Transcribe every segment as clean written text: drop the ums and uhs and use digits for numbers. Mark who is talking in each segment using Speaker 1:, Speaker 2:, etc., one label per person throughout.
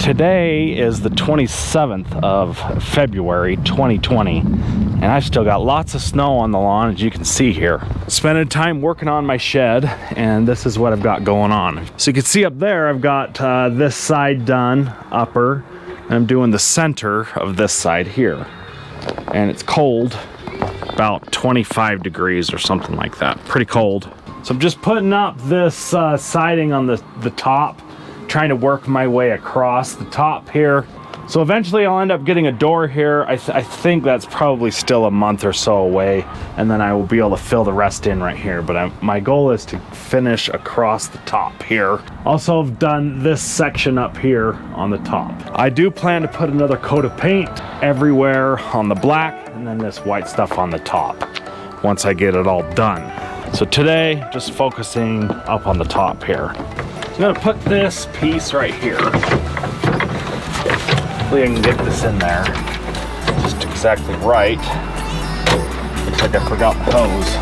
Speaker 1: Today is the 27th of February 2020, and I've still got lots of snow on the lawn, as you can see here. Spending time working on my shed, and this is what I've got going on. So you can see up there, I've got this side done, upper, and I'm doing the center of this side here. And it's cold, about 25 degrees or something like that, pretty cold. So I'm just putting up this siding on the top, trying to work my way across the top here. So eventually I'll end up getting a door here. I think that's probably still a month or so away, and then I will be able to fill the rest in right here. But my goal is to finish across the top here. Also, I've done this section up here on the top. I do plan to put another coat of paint everywhere on the black, and then this white stuff on the top once I get it all done. So today, just focusing up on the top here. I'm gonna put this piece right here. Hopefully I can get this in there just exactly right. Looks like I forgot the hose.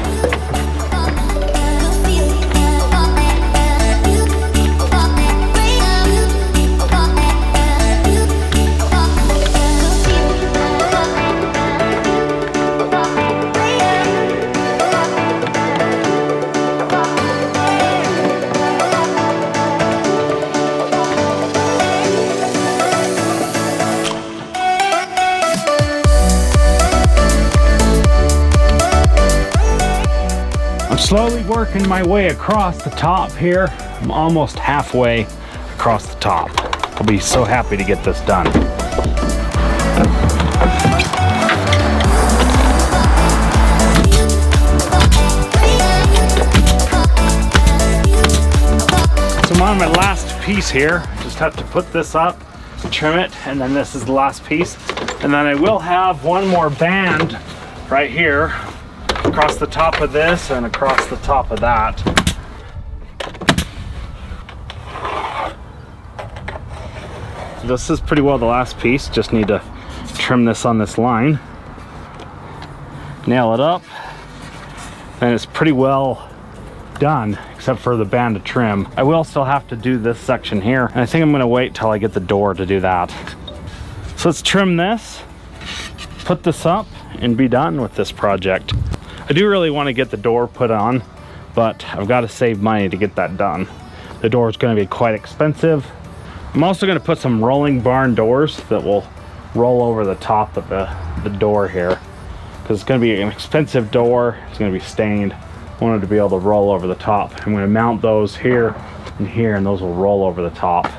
Speaker 1: Slowly working my way across the top here. I'm almost halfway across the top. I'll be so happy to get this done. So I'm on my last piece here. Just have to put this up, trim it, and then this is the last piece. And then I will have one more band right here, across the top of this and across the top of that. This is pretty well the last piece. Just need to trim this on this line, nail it up, and it's pretty well done except for the band of trim. I will still have to do this section here, and I think I'm going to wait till I get the door to do that. So let's trim this, put this up, and be done with this project. I do really want to get the door put on, but I've got to save money to get that done. The door is going to be quite expensive. I'm also going to put some rolling barn doors that will roll over the top of the door here, because it's going to be an expensive door. It's going to be stained. I want it to be able to roll over the top. I'm going to mount those here and here, and those will roll over the top,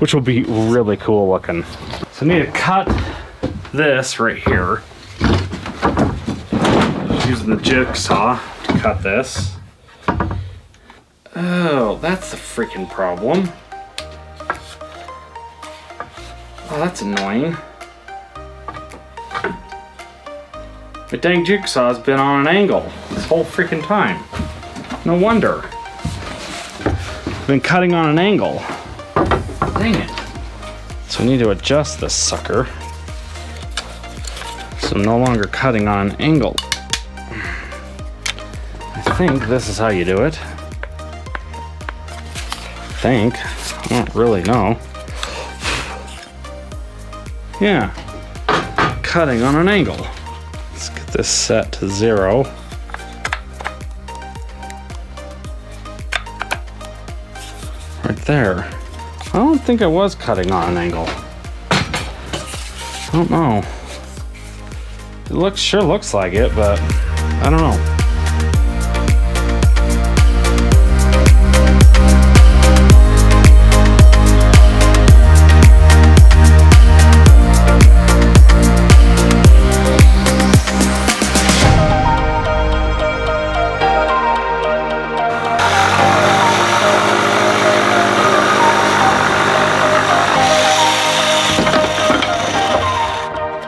Speaker 1: which will be really cool looking. So I need to cut this right here. Using the jigsaw to cut this. Oh, that's the freaking problem. Oh, that's annoying. My dang jigsaw's been on an angle this whole freaking time. No wonder. I've been cutting on an angle. Dang it. So I need to adjust this sucker so I'm no longer cutting on an angle. I think this is how you do it. I don't really know. Yeah, cutting on an angle. Let's get this set to 0. Right there. I don't think I was cutting on an angle. I don't know. It sure looks like it, but I don't know.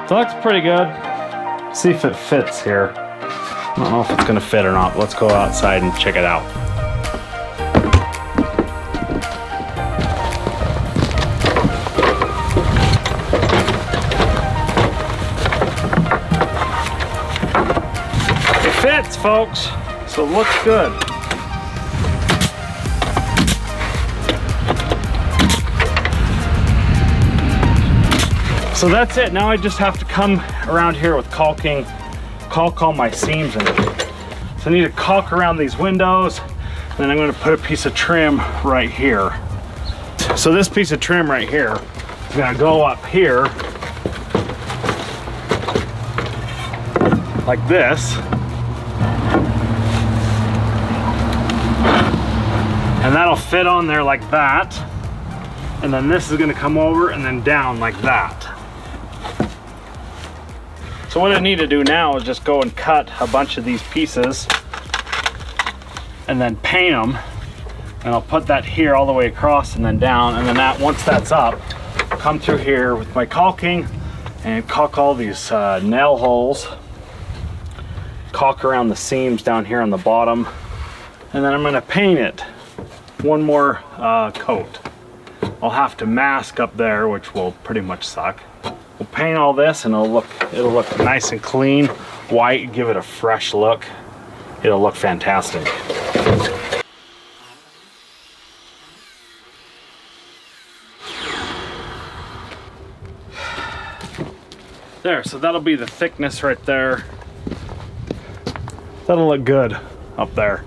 Speaker 1: So it looks pretty good. See if it fits here. I don't know if it's gonna fit or not, but let's go outside and check it out. It fits, folks, so it looks good. So that's it. Now I just have to come around here with caulking, caulk all my seams in. So I need to caulk around these windows, and then I'm going to put a piece of trim right here. So this piece of trim right here is going to go up here like this, and that'll fit on there like that, and then this is going to come over and then down like that. So what I need to do now is just go and cut a bunch of these pieces and then paint them, and I'll put that here all the way across and then down, and then that, once that's up, come through here with my caulking and caulk all these nail holes, caulk around the seams down here on the bottom, and then I'm going to paint it one more coat. I'll have to mask up there, which will pretty much suck. We'll paint all this and it'll look nice and clean, white, give it a fresh look. It'll look fantastic. There, so that'll be the thickness right there. That'll look good up there.